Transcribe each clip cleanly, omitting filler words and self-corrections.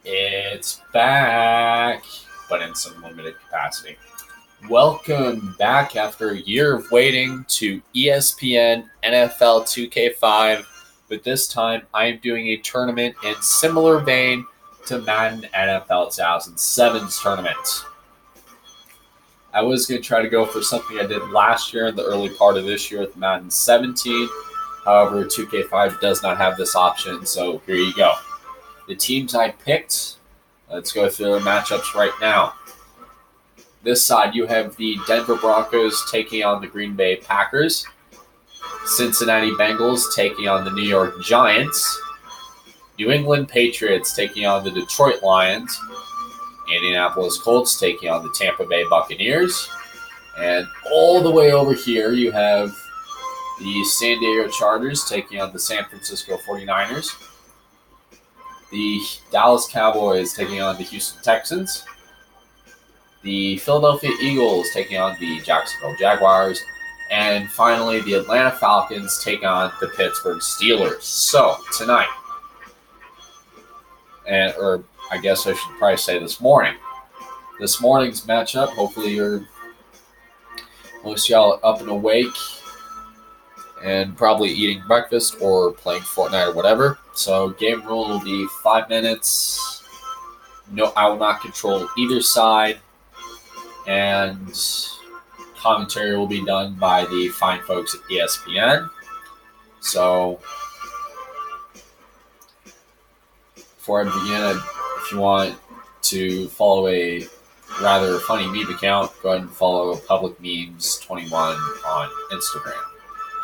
It's back, but in some limited capacity. Welcome back after a year of waiting to ESPN NFL 2K5, but this time I am doing a tournament in similar vein to Madden NFL 2007's tournament. I was going to try to go for something I did last year in the early part of this year with Madden 17. However, 2K5 does not have this option, so here you go. The teams I picked, let's go through the matchups right now. This side, you have the Denver Broncos taking on the Green Bay Packers, Cincinnati Bengals taking on the New York Giants, New England Patriots taking on the Detroit Lions, Indianapolis Colts taking on the Tampa Bay Buccaneers, and all the way over here, you have the San Diego Chargers taking on the San Francisco 49ers, the Dallas Cowboys taking on the Houston Texans, the Philadelphia Eagles taking on the Jacksonville Jaguars, and finally the Atlanta Falcons take on the Pittsburgh Steelers. So tonight, or I guess I should probably say this morning's matchup, hopefully most of y'all up and awake and probably eating breakfast or playing Fortnite or whatever. So game rule will be 5 minutes. No, I will not control either side. And commentary will be done by the fine folks at ESPN. So before I begin, if you want to follow a rather funny meme account, go ahead and follow Public Memes 21 on Instagram.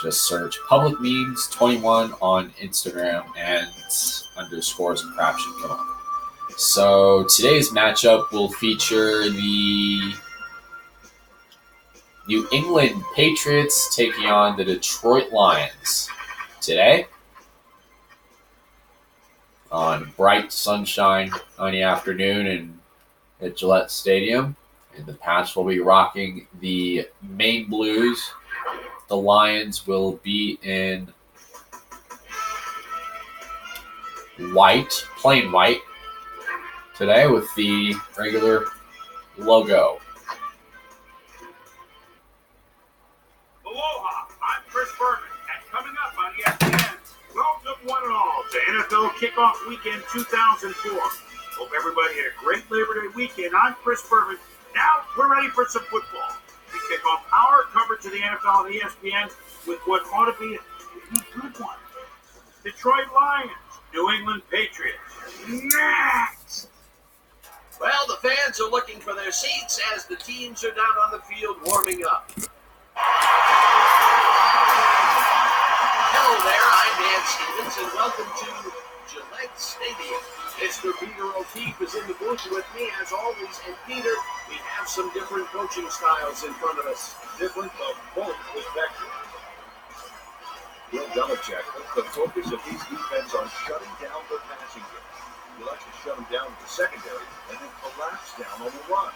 Just search Public Memes 21 on Instagram and underscores and crap should come up. So today's matchup will feature the New England Patriots taking on the Detroit Lions. Today, on bright sunshine on the afternoon at Gillette Stadium, and the Pats will be rocking the Maine Blues. The Lions will be in white, plain white, today with the regular logo. Aloha, I'm Chris Berman, and coming up on ESPN, welcome one and all to NFL Kickoff Weekend 2004. Hope everybody had a great Labor Day weekend. I'm Chris Berman. Now we're ready for some football. We kick off our coverage of the NFL on ESPN with what ought to be a good one. Detroit Lions, New England Patriots. Next! Well, the fans are looking for their seats as the teams are down on the field warming up. Hello there, I'm Dan Stevens, and welcome to Gillette Stadium. Mr. Peter O'Keefe is in the booth with me, as always, and Peter, we have some different coaching styles in front of us. Different of both perspectives. Bill Belichick puts the focus of his defense on shutting down the passing game. He likes to shut them down with the secondary and then collapse down on the run.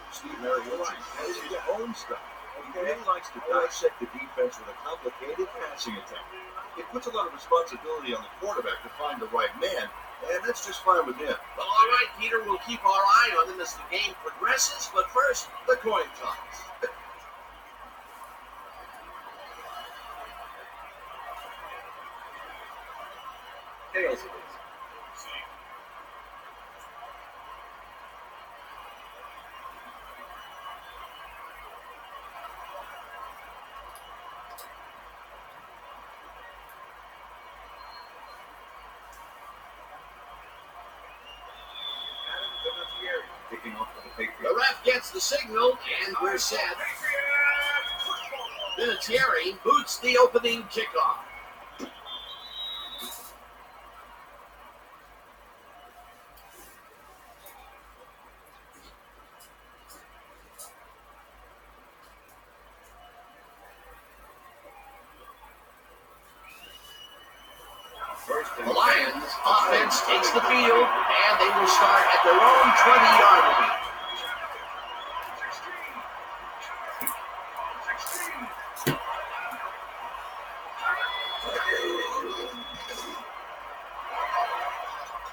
Steve Mariucci has his own style. He really likes to dissect the defense with a complicated passing attack. It puts a lot of responsibility on the quarterback to find the right man, and that's just fine with him. Well, all right, Peter, we'll keep our eye on him as the game progresses, but first, the coin toss. Tails it is. Kicking off for the Patriots. The ref gets the signal, and we're set. Vinatieri boots the opening kickoff. The Lions offense takes the field, and they will start at their own 20-yard line.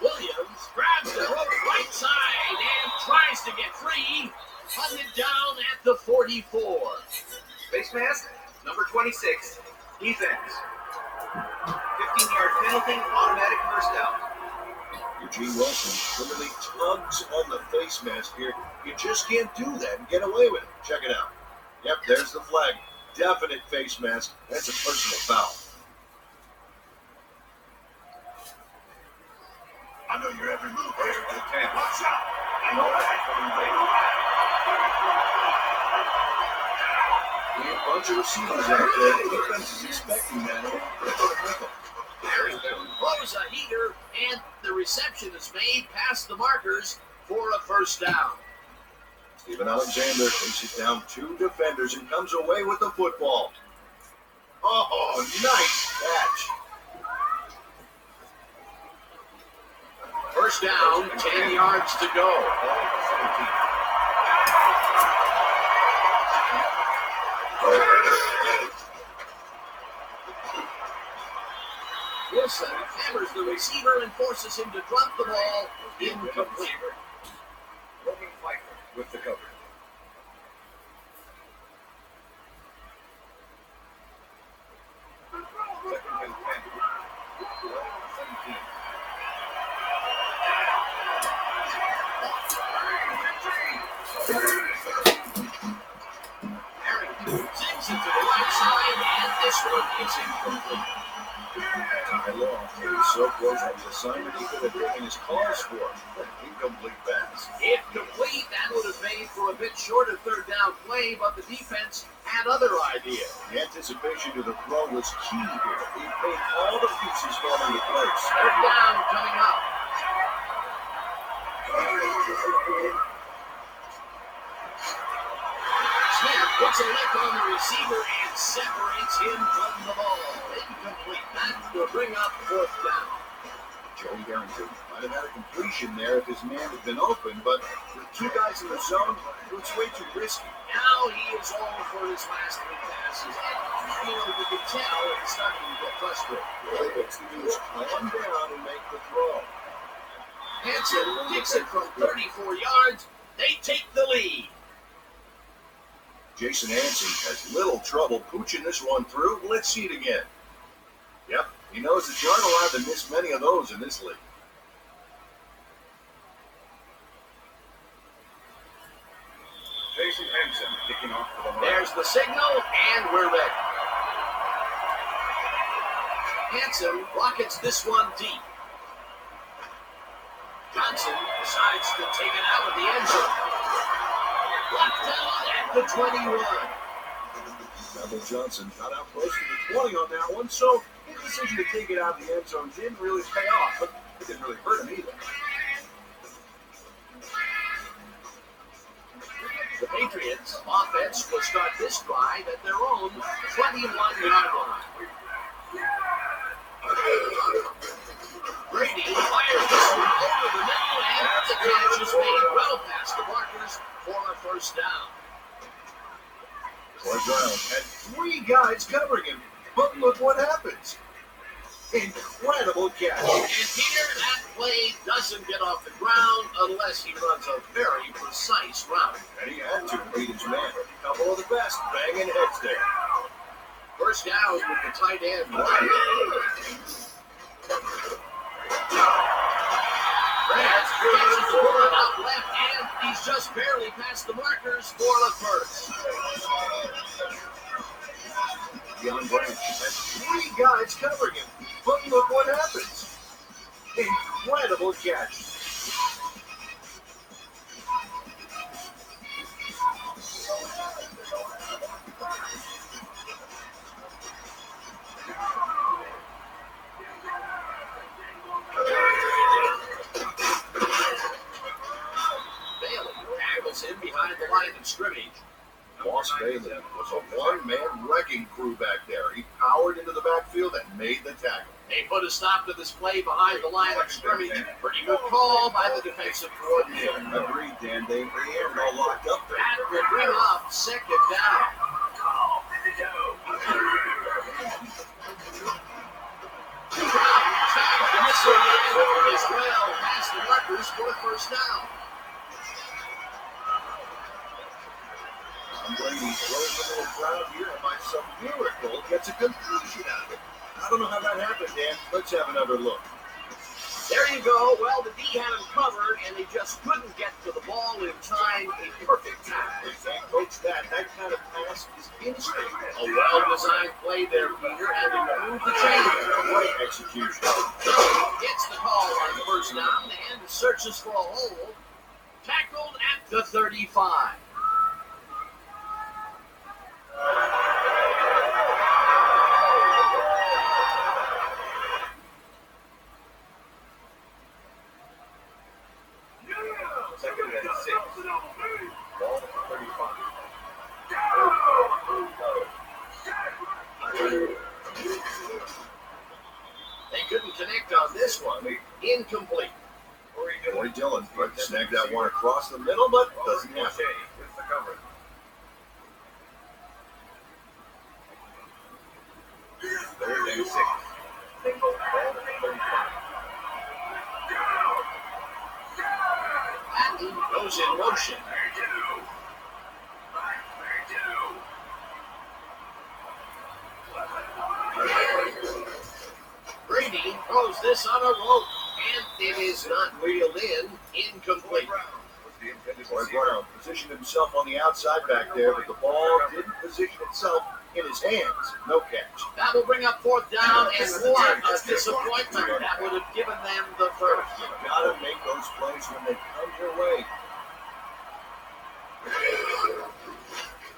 Williams grabs the to get free. Hunted down at the 44. Face mask, number 26. Defense. 15-yard penalty, automatic first down. Eugene Wilson literally tugs on the face mask here. You just can't do that and get away with it. Check it out. Yep, there's the flag. Definite face mask. That's a personal foul. I know your every move. There's the 10. Watch out. I know that. A bunch of receivers out there. The defense is expecting that. Aaron throws a heater, and the reception is made past the markers for a first down. Steven Alexander faces down two defenders and comes away with the football. Oh, nice catch. First down, 10 yards to go. Wilson hammers the receiver and forces him to drop the ball. Incomplete. Logan Pfeiffer with the cover. Second and 10. 17. Harrington zigs it to the right side, and this one is incomplete. I lost. He was so close on the assignment he could have taken his calls for. Incomplete pass. If complete, that would have made for a bit shorter third down play, but the defense had other ideas. The anticipation to the throw was key here. He made all the pieces fall into place. Third down coming up. Smith puts a lick on the receiver and separates him from the ball. Incomplete. That will bring up fourth down. Joey Harrington might have had a completion there if his man had been open, but with two guys in the zone, it's way too risky. Now he is all for his last three passes. And, you can tell he's starting to get frustrated. All he wants to do is calm down and make the throw. Hanson kicks it from 34 yards. They take the lead. Jason Hansen has little trouble pooching this one through. Let's see it again. Yep, he knows that you aren't allowed to miss many of those in this league. Jason Hansen kicking off for the There's the signal, and we're ready. Hanson rockets this one deep. Johnson decides to take it out of the end zone. Locked down at the 21. Neville Johnson got out close to the 20 on that one, so his decision to take it out of the end zone didn't really pay off, but it didn't really hurt him either. The Patriots offense will start this drive at their own 21-yard line. Brady fires this one over the middle, and the catch is made well past the markers for a first down. Troy Brown had three guys covering him, but look what happens. Incredible catch. And here, that play doesn't get off the ground unless he runs a very precise route. And he had to beat his man. A couple of the best banging heads there. First down with the tight end. Brad catches the ball out left, and he's just barely past the markers for a first. Deion Branch has three guys covering him, but look what happens. Incredible catch. In behind the line of scrimmage. Ross Bailey was a one-man wrecking crew back there. He powered into the backfield and made the tackle. They put a stop to this play behind the line of scrimmage. Pretty good call by the defensive coordinator. Agreed, Dan. They were all locked up there. That will bring up second down. And this one is well past the markers for a first down. I'm Brady throws a little crowd here, and by some miracle gets a conclusion out of it. I don't know how that happened, Dan. Let's have another look. There you go. Well, the D had him covered, and they just couldn't get to the ball in time. A perfect tackle. Coach, that kind of pass is instinct. A well-designed play there, Peter, and improved the change. Great execution. Gets the call on first down and searches for a hole. Tackled at the 35. Second and 6. Ball at 35. They couldn't connect on this one. Incomplete. Corey Dillon tried to snag that one across the middle, but doesn't happen. With the cover. Third and 6. Ball at 35. Patton goes in motion. Brady throws this on a rope, and it is not reeled in. Incomplete. Troy Brown positioned himself on the outside back there, but the ball didn't position itself in his hands. No catch. That will bring up fourth down, and what a disappointment. That would have given them the first. You gotta make those plays when they come your way.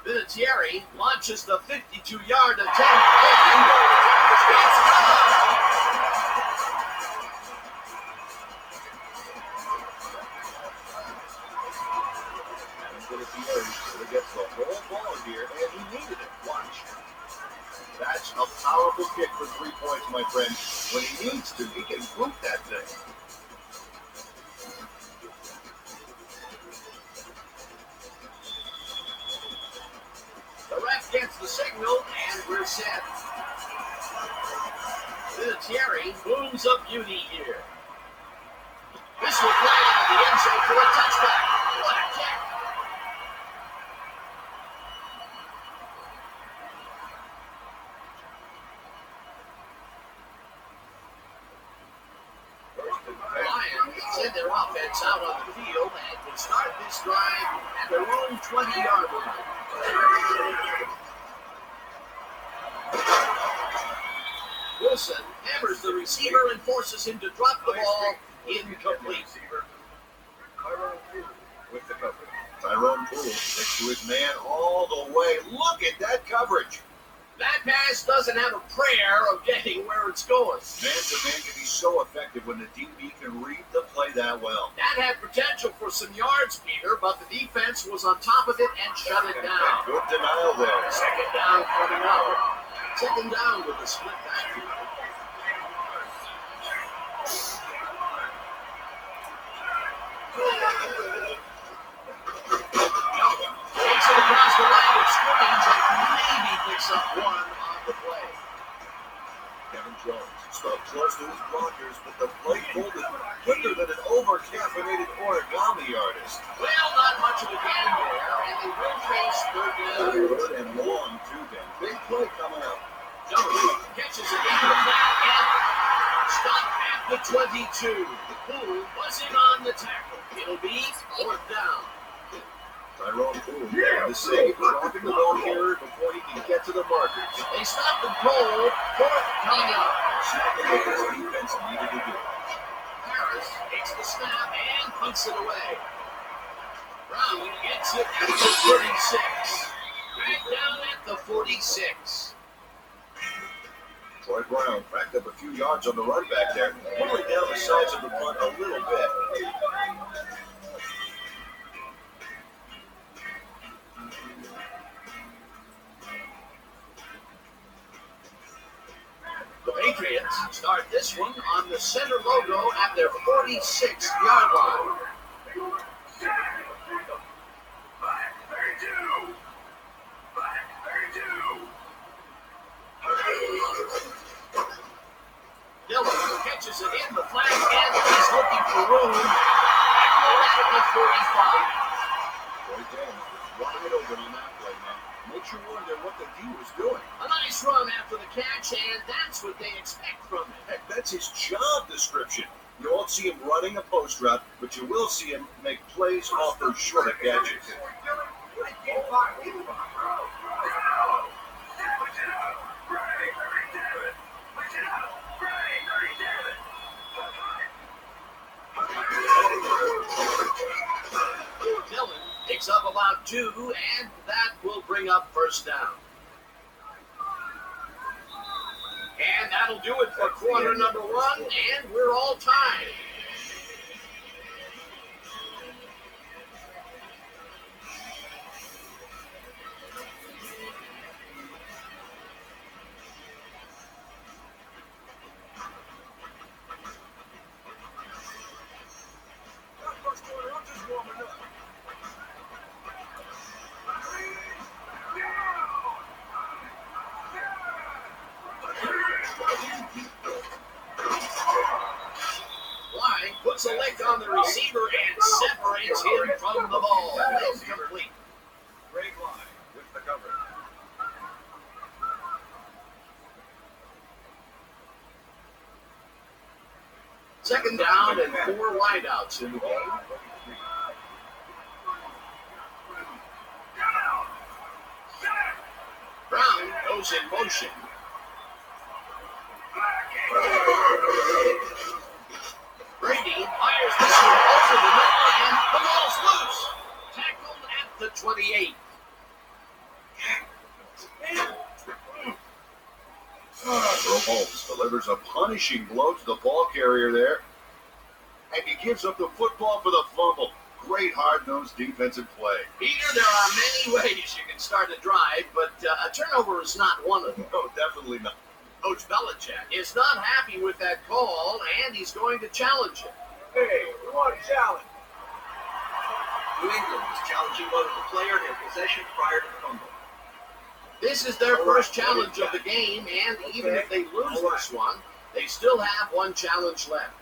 Vinatieri launches the 52-yard attempt. He gets the whole ball here, and he needed it. Watch. That's a powerful kick for 3 points, my friend. When he needs to, he can boot that thing. The ref gets the signal, and we're set. Vinatieri booms a beauty here. This will fly out the end zone for a touchback. What a kick! Lions send their offense out on the field and will start this drive at their own 20-yard line. Wilson hammers the receiver and forces him to drop the ball. Incomplete. With the cover. Tyrone Poole next to his man all the way. Look at that coverage. That pass doesn't have a prayer of getting where it's going. Man-to-man can be so effective when the DB can read the play that well. That had potential for some yards, Peter, but the defense was on top of it and shut it down. Good denial there. Second down coming up. Second down with a split backfield. Takes it across the line of scrimmage and maybe picks up one on the play. Kevin Jones stuck close to his blockers, but the play folded quicker than an over-caffeinated origami artist. Well, not much of a game there, and they will face third down. Good and long, too, Ben. Big play coming up. Jones catches it into the flat and stopped at the 22. Poole wasn't on the tackle. It'll be fourth down. Tyrone Poole making the save, dropping the ball carrier before he can get to the markers. They stopped the goal. Fourth coming up. Exactly what this defense needed to do. Harris takes the snap and punts it away. Brown gets it at the 36. Back down at the 46. Troy Brown racked up a few yards on the run back there, pulling down the sides of the punt a little bit. The Patriots start this one on the center logo at their 46-yard line. Dillon catches it in the flat and he's looking for room. At the 45. Troy Dillon was running it open on that play. you wonder what the D was doing. A nice run after the catch, and that's what they expect from him. Heck, that's his job description. You won't see him running a post route, but you will see him make plays off those shorter catches. Dillon picks up about 2, and that will bring up first down. And that'll do it for quarter number 1, and we're all tied. Line puts a lick on the receiver and separates him from the ball. Incomplete. Great line with the coverage. Second down and 4 wideouts in the game. Brown goes in motion. Brady fires this one over the middle, and the ball's loose. Tackled at the 28. Earl Holmes delivers a punishing blow to the ball carrier there, and he gives up the football for the fumble. Great hard-nosed defensive play. Peter, there are many ways you can start a drive, but a turnover is not one of them. No, definitely not. Coach Belichick is not happy with that call, and he's going to challenge it. Hey, we want a challenge. New England is challenging whether the player had possession prior to the fumble. This is their first challenge of the game, and even if they lose this one, they still have one challenge left.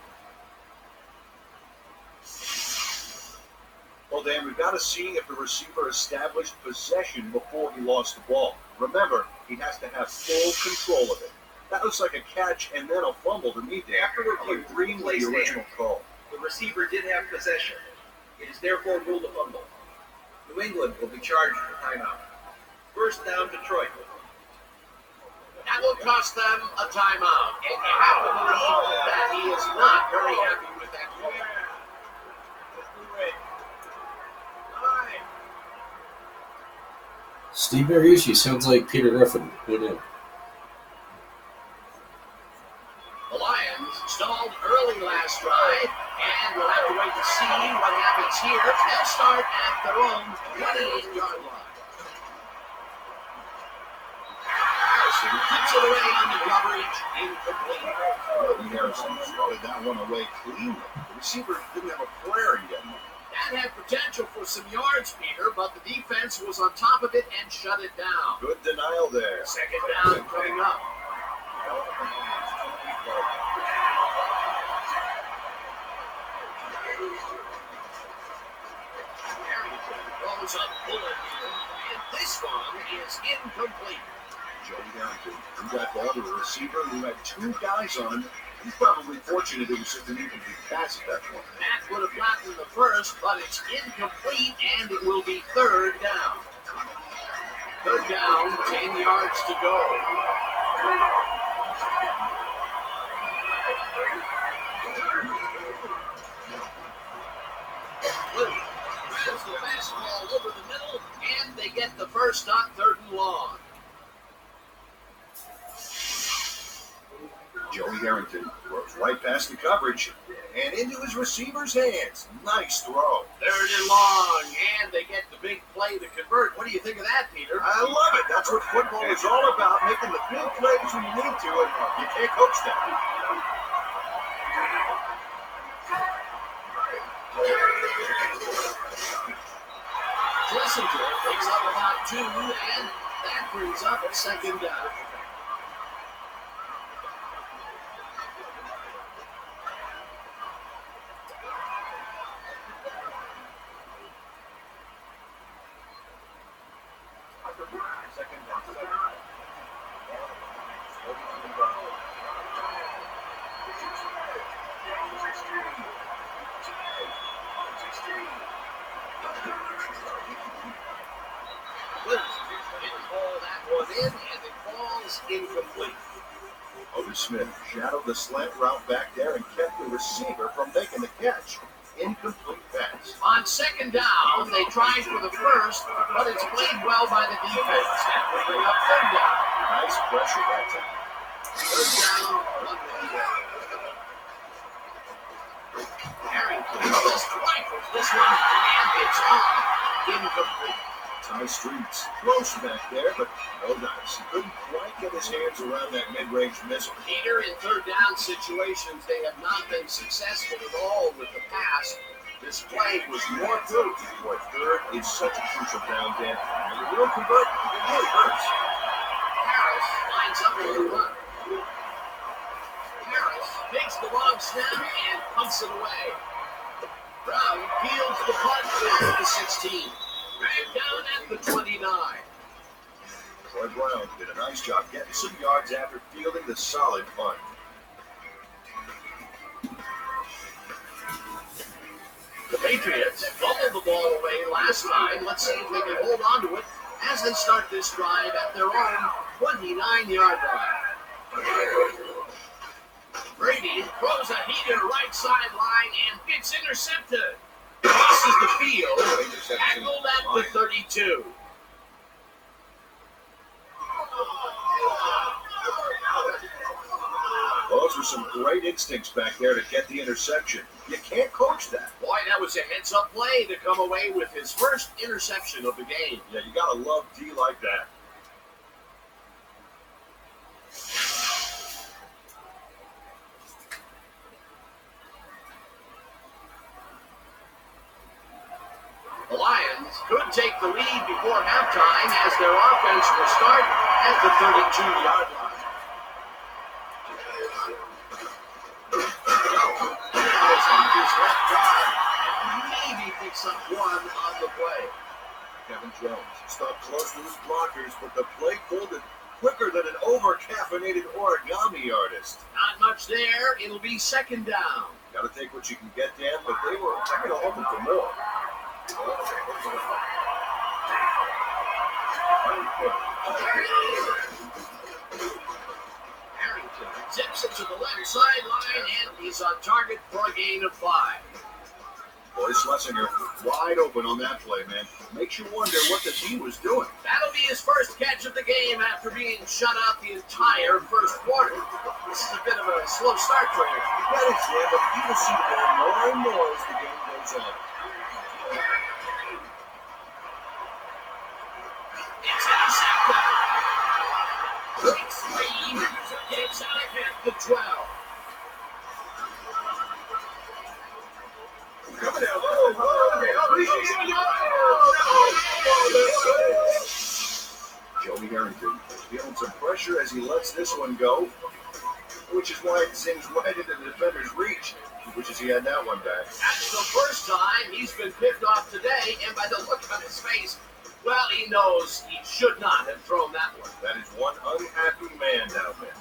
Well, Dan, we've got to see if the receiver established possession before he lost the ball. Remember, he has to have full control of it. That looks like a catch and then a fumble to me, Dan. After review, I'm agreeing with the original call. The receiver did have possession. It is therefore ruled a fumble. New England will be charged with timeout. First down, Detroit. That will cost them a timeout, and you have to believe that he is not very happy with that call. Steve Mariucci sounds like Peter Griffin. Who knew? The Lions stalled early last drive, and we'll have to wait to see what happens here. They'll start at their own 28-yard line. Harrison keeps it away on the coverage, incomplete. Harrison throw that one away cleanly. The receiver didn't have a prayer in getting it. That had potential for some yards, Peter, but the defense was on top of it and shut it down. Good denial there. Second down coming up. Harrington throws a bullet here, and this one is incomplete. Joey Harrington, who got ball to a receiver who had 2 guys on him. He's probably fortunate it was just an incomplete pass at that point. That would have flattened the first, but it's incomplete, and it will be third down. Third down, 10 yards to go. Blue throws the fastball over the middle, and they get the first on 3rd and long. Joey Harrington throws right past the coverage and into his receiver's hands. Nice throw. 3rd and long, and they get the big play to convert. What do you think of that, Peter? I love it. That's what football is all about, making the big plays when you need to, and you can't coach that. Kissinger picks up about 2, and that brings up a second down. Second and 7. Didn't call that one in, and it falls incomplete. Otis Smith shadowed the slant route back there and kept the receiver from making the catch. Incomplete pass. On second down, they tried for the first, but it's played well by the defense. That will bring up third down. Nice pressure that time. Third down, 1 minute. Harrington just rifles this one, and it's on. Incomplete. Ty Streets close back there, but no dice. He couldn't quite get his hands around that mid-range missile. Peter, in third down situations, they have not been successful at all with the pass. This play was more proof. Boy, third is such a crucial down, Dan. And if you don't convert, it really hurts. Harris lines up for the run. Harris takes the long snap and punts it away. Brown fields the punt at the 16. Right down at the 29. Troy Brown did a nice job getting some yards after fielding the solid punt. The Patriots fumbled the ball away last time. Let's see if they can hold on to it as they start this drive at their own 29-yard line. Brady throws a heater right sideline and gets intercepted. Crosses the field, tackled at the 32. Those were some great instincts back there to get the interception. You can't coach that. Boy, that was a heads-up play to come away with his first interception of the game. Yeah, you gotta love D like that. The Lions could take the lead before halftime as their offense will start at the 32-yard line. His left guard and maybe picks up one on the play. Kevin Jones stuck close to his blockers, but the play folded quicker than an over-caffeinated origami artist. Not much there. It'll be second down. Gotta take what you can get, Dan, but they were kind of hoping for more. Harrington zips it to the left sideline, and he's on target for a gain of 5. Boy, Schlesinger wide open on that play, man. Makes you wonder what the team was doing. That'll be his first catch of the game after being shut out the entire first quarter. This is a bit of a slow start for him. That is, yeah, but you will see the ball more and more as the game goes on. It's intercepted. Breaks free. Gets out at the 12. Joey Harrington feeling some pressure as he lets this one go, which is why it sings right into the defender's reach. Wishes he had that one back. That's the first time he's been picked off today, and by the look on his face, well, he knows he should not have thrown that one. That is one unhappy man down there.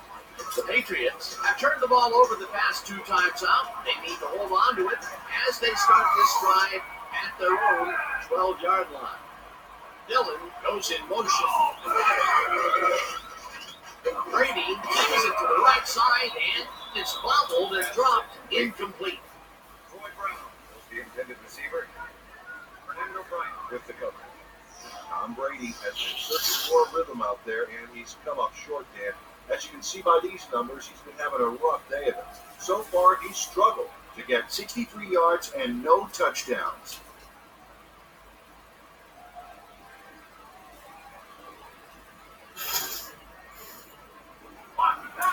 The Patriots have turned the ball over the past 2 times out. They need to hold on to it as they start this drive at their own 12-yard line. Dillon goes in motion. Brady takes it to the right side, and it's bobbled and dropped incomplete. Troy Brown was the intended receiver. Fernando Bryant with the cover. Tom Brady has been searching for a rhythm out there, and he's come up short, Dan. As you can see by these numbers, he's been having a rough day of it. So far, he's struggled to get 63 yards and no touchdowns.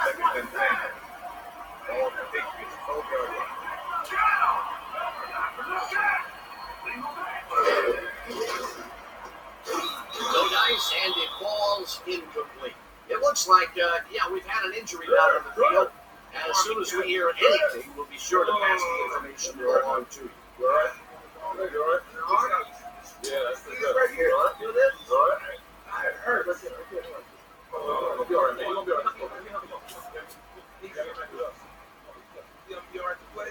Second and 10. Ball to Patriots 12-yard line. No dice, and it falls incomplete. It looks like, we've had an injury down in the field. And as soon as we hear anything, we'll be sure to pass the information along to you. You all right? You all right? Yeah, that's pretty good. Right here. You all right? be all right, man. You'll be all right. You'll be all right to play.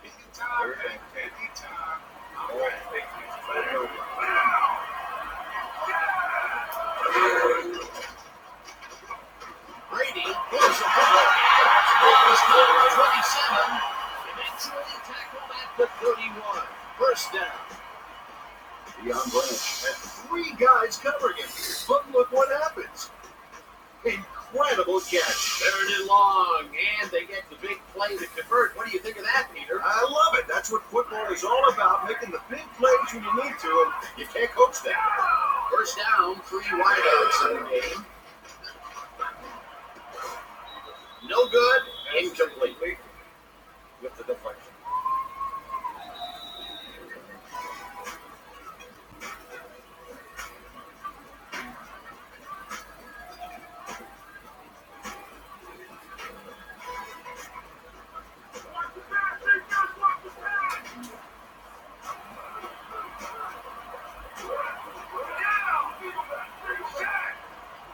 Anytime. All right, thank you. Brady pulls the ball. Focus number 27. Eventually tackled at the 31. First down. Deion Branch had 3 guys covering him, but look what happens. Incredible catch. Third and long, and they get the big play to convert. What do you think of that, Peter? I love it. That's what football is all about, making the big plays when you need to, and you can't coach that. First down, 3 wideouts in the game. No good, incomplete. With the deflection.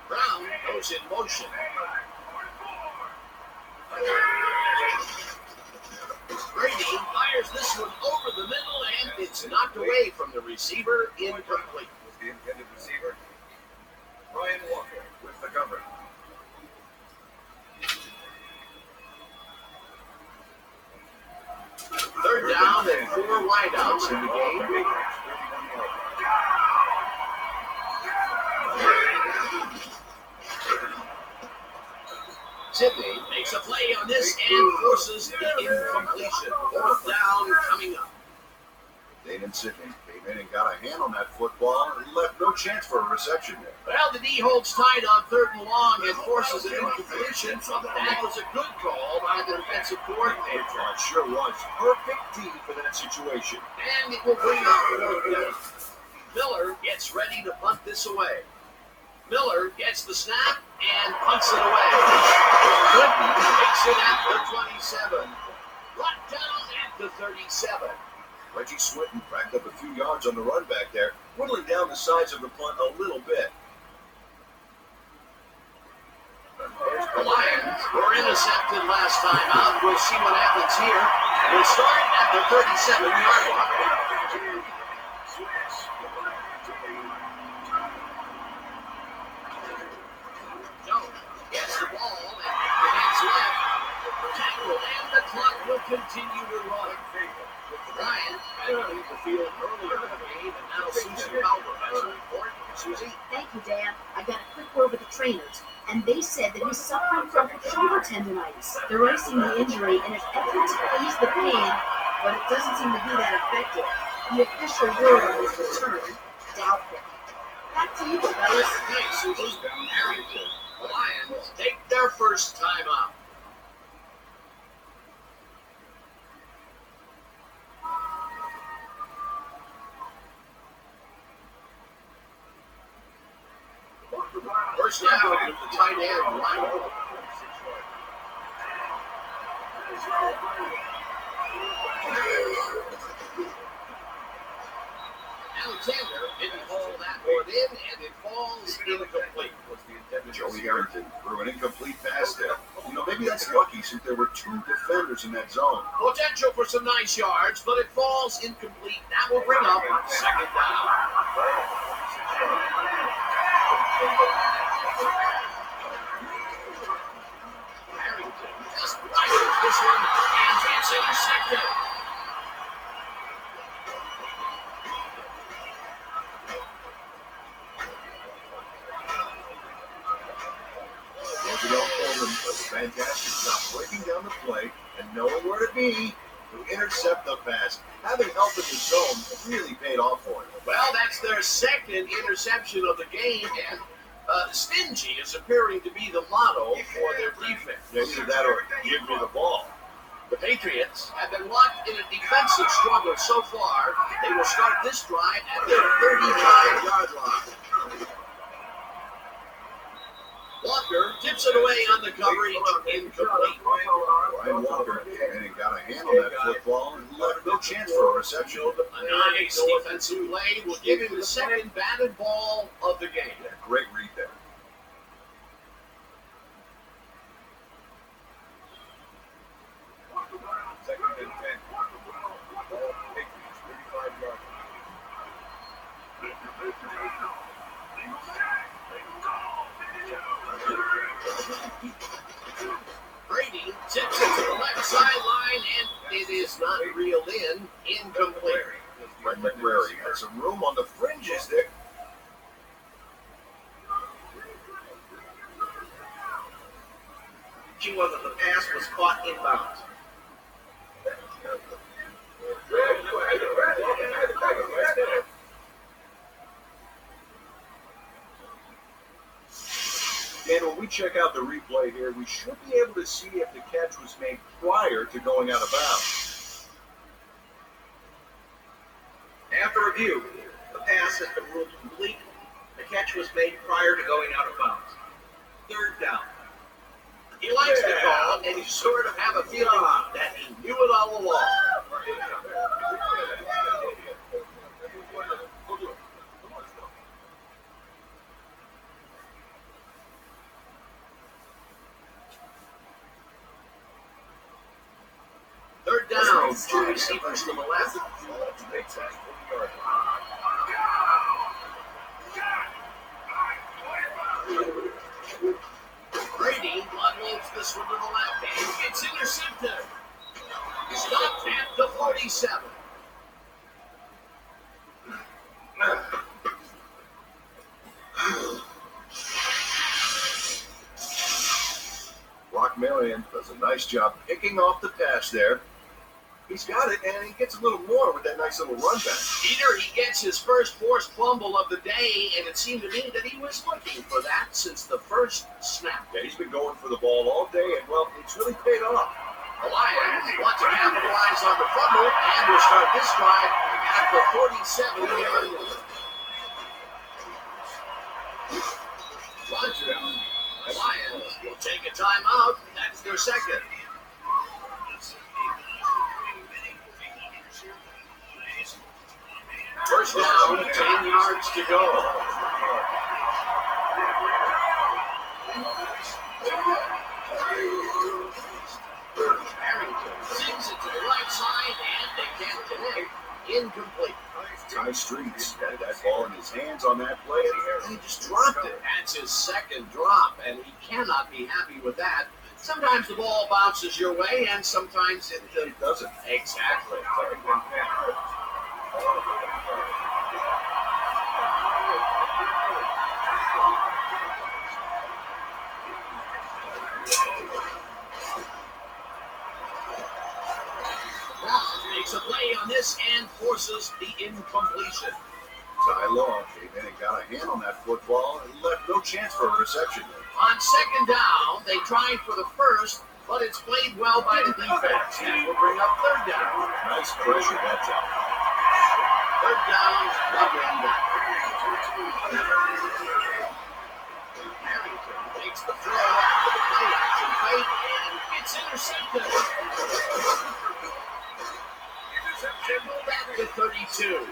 Brown goes in motion. Brady fires this one over the middle, and it's knocked away from the receiver, incomplete. Was the intended receiver. Ryan Walker with the cover. Third down and 4 wideouts in the game. Sidney makes a play on this and forces the incompletion. Fourth down coming up. Damon Sidney came in and got a hand on that football and left no chance for a reception there. Well, the D holds tight on third and long and forces an incompletion. So that was a good call by the defensive coordinator. It sure was. Perfect D for that situation. And it will bring up fourth down. Miller gets ready to punt this away. Miller gets the snap and punts it away. Clinton takes it at the 27. Brought down at the 37. Reggie Swinton cracked up a few yards on the run back there, whittling down the size of the punt a little bit. The Lions were intercepted last time out. We'll see what happens here. We'll start at the 37-yard line. Jones gets the ball and hands left. Tackle, and the clock will continue to run. Ryan had to leave the field earlier in the game, and now Susie Calver has a report. Susie? Thank you, Dan. I got a quick word with the trainers, and they said that he's suffering from shoulder tendonitis. They're icing the injury in an effort to ease the pain, but it doesn't seem to be that effective. The official word on his return, doubtful. Back to you, fellas. Thanks, Susie. Harrington. The Lions take their first time out. First down with the tight end, Ryan. Alexander didn't haul that one in, and it falls incomplete. Joey Harrington threw an incomplete pass there. Maybe that's lucky since there were 2 defenders in that zone. Potential for some nice yards, but it falls incomplete. That will bring up second down. Harrington just rifles this one and gets intercepted. Roosevelt Coleman does a fantastic job breaking down the play and knowing where to be to intercept the pass. Having help in the zone really paid off for him. Well, that's their second interception of the game, and stingy is appearing to be the motto for their defense. Either that or give me the ball. The Patriots have been locked in a defensive struggle so far. They will start this drive at their 35-yard line. Walker tips it away on the coverage, incomplete. Ryan Walker came in and got a hand on that football and left no chance for a reception. A nice defensive play will give him the second batted ball of the game. Yeah, great read there. Second and 10. Ball Patriots, 35 yards. Brady tips it to the left sideline, and it is not reeled in. Incomplete. Fred McCrary had some room on the fringes there. She wasn't. The pass was caught inbounds. And when we check out the replay here, we should be able to see if the catch was made prior to going out of bounds. After review, the pass has been ruled complete. The catch was made prior to going out of bounds. Third down. He likes the call, and you sort of have a feeling that he knew it all along. Third down, two receivers to the left. Brady unloads this one to the left and gets intercepted. Stopped at the 47. Brock Marion does a nice job picking off the pass there. He's got it, and he gets a little more with that nice little run back. Peter, he gets his first forced fumble of the day, and it seemed to me that he was looking for that since the first snap. Yeah, he's been going for the ball all day, and, well, it's really paid off. The Lions want to capitalize on the fumble and will start this drive at the 47-yard line. Roger. The Lions will take a timeout. That's their second. First down, 10 yards to go. Harrington sings it to the right side, and they can't connect. Incomplete. Ty Streets had that ball in his hands on that play, and he just dropped it. That's his second drop, and he cannot be happy with that. Sometimes the ball bounces your way, and sometimes it doesn't. Exactly. Second and 10. Makes a play on this and forces the incompletion. Ty Long came in and got a hand on that football and left no chance for a reception. On second down, they tried for the first, but it's played well by the defense. And will bring up third down. Nice pressure, that's out. Third down, one man back. Harrington takes the throw after the play action fake, and it's intercepted. Interception back to 32.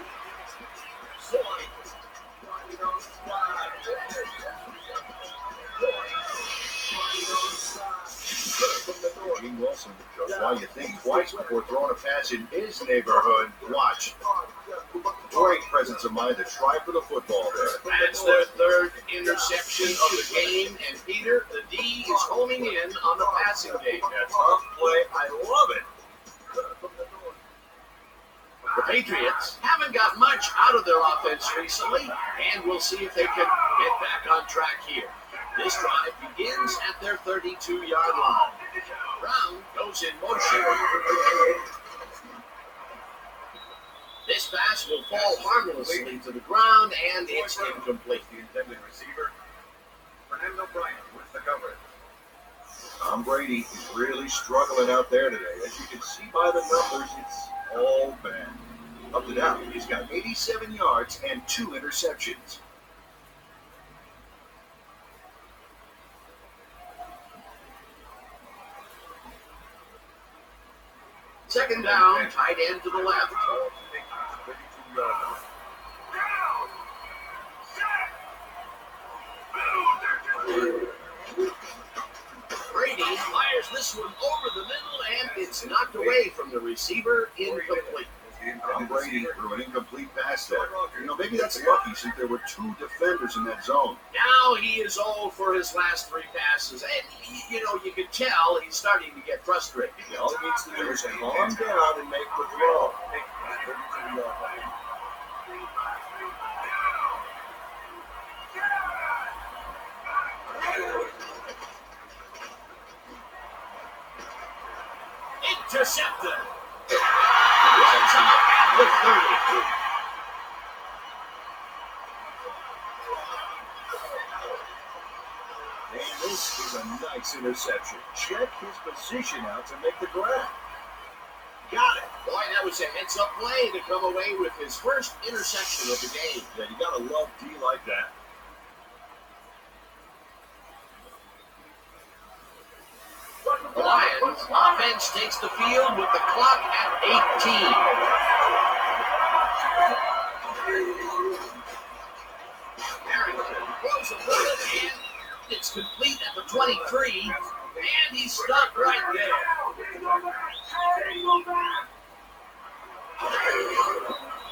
Gene Wilson shows why you think twice before throwing a pass in his neighborhood. Watch. Great presence of mind to try for the football there. That's their third interception of the game, and Peter, the D is homing in on the passing game. That's tough play. I love it. The Patriots haven't got much out of their offense recently, and we'll see if they can get back on track here. This drive begins at their 32-yard line. Brown goes in motion. This pass will fall harmlessly to the ground, and it's incomplete. The intended receiver, Fernando Bryant with the coverage. Tom Brady is really struggling out there today. As you can see by the numbers, it's all bad. Up to now, he's got 87 yards and 2 interceptions. Second down, tight end to the left. Brady fires this one over the middle, and it's knocked away from the receiver, incomplete. Tom Brady threw an incomplete pass there. Maybe that's lucky since there were two defenders in that zone. Now he is 0 for his last 3 passes, and you can tell he's starting to get frustrated. All he needs to do is calm down and make the throw. Intercepted. Runs out at the 30. And this is a nice interception. Check his position out to make the grab. Got it. Boy, that was a heads-up play to come away with his first interception of the game. Yeah, you gotta love D like that. The Lions offense takes the field with the clock at 18. Harrington throws a bullet, and it's complete at the 23, and he's stopped right there.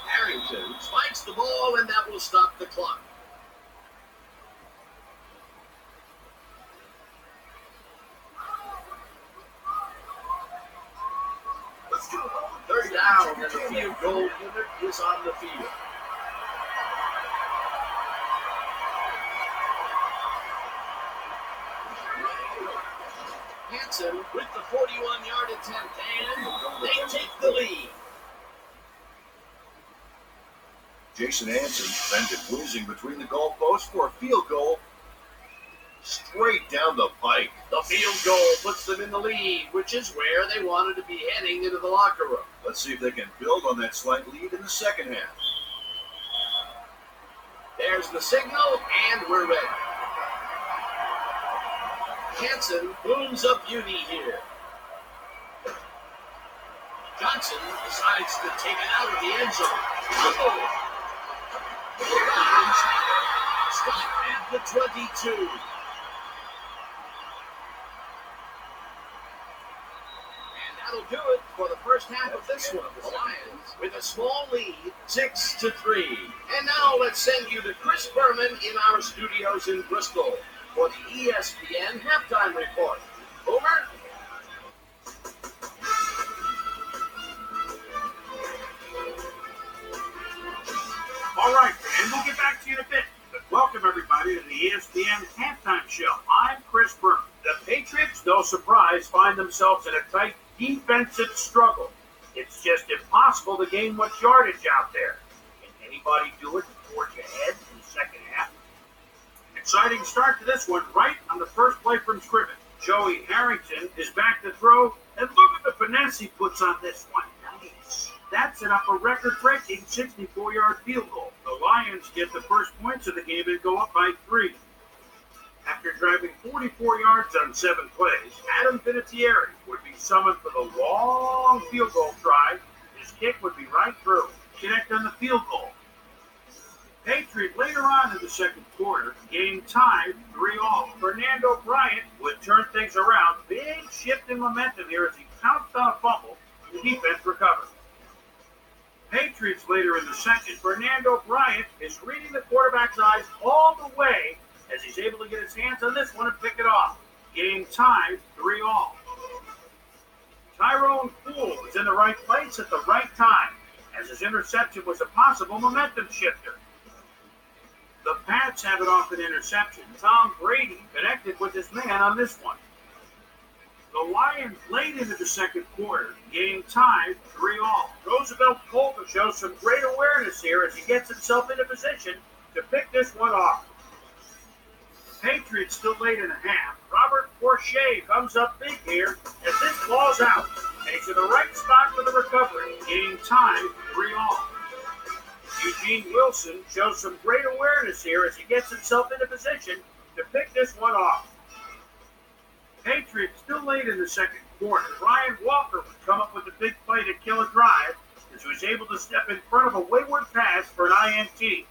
Harrington spikes the ball, and that will stop the clock. Third down, and the field goal unit is on the field. Hansen with the 41-yard attempt, and they take the lead. Jason Hansen then been whizzing between the goalposts for a field goal straight down the pike. The field goal puts them in the lead, which is where they wanted to be heading into the locker room. Let's see if they can build on that slight lead in the second half. There's the signal, and we're ready. Hansen booms up beauty here. Johnson decides to take it out of the end zone. The Lions stop at the 22. That'll do it for the first half of this one. The Lions with a small lead, 6-3. And now let's send you to Chris Berman in our studios in Bristol for the ESPN halftime report. Over. All right, and we'll get back to you in a bit. But welcome, everybody, to the ESPN halftime show. I'm Chris Berman. The Patriots, no surprise, find themselves in a tight defensive struggle. It's just impossible to gain much yardage out there. Can anybody do it and forge ahead in the second half? Exciting start to this one right on the first play from scrimmage. Joey Harrington is back to throw, and look at the finesse he puts on this one. Nice. That set up a record-breaking 64-yard field goal. The Lions get the first points of the game and go up by 3. After driving 44 yards on 7 plays, Adam Vinatieri would be summoned for the long field goal try. His kick would be right through, connect on the field goal. Patriot later on in the second quarter, game tied 3-all. Fernando Bryant would turn things around. Big shift in momentum here as he pounced on a fumble. The defense recovered. Patriots later in the second, Fernando Bryant is reading the quarterback's eyes all the way as he's able to get his hands on this one and pick it off. Game tied 3-all. Tyrone Poole was in the right place at the right time, as his interception was a possible momentum shifter. The Pats have it off an interception. Tom Brady connected with his man on this one. The Lions late into the second quarter, game tied 3-all. Roosevelt Colton shows some great awareness here as he gets himself into position to pick this one off. Patriots still late in the half. Robert Forshea comes up big here as this ball's out, and he's in the right spot for the recovery. Game tied 3-all. Eugene Wilson shows some great awareness here as he gets himself into position to pick this one off. Patriots still late in the second quarter. Ryan Walker would come up with a big play to kill a drive as he was able to step in front of a wayward pass for an INT.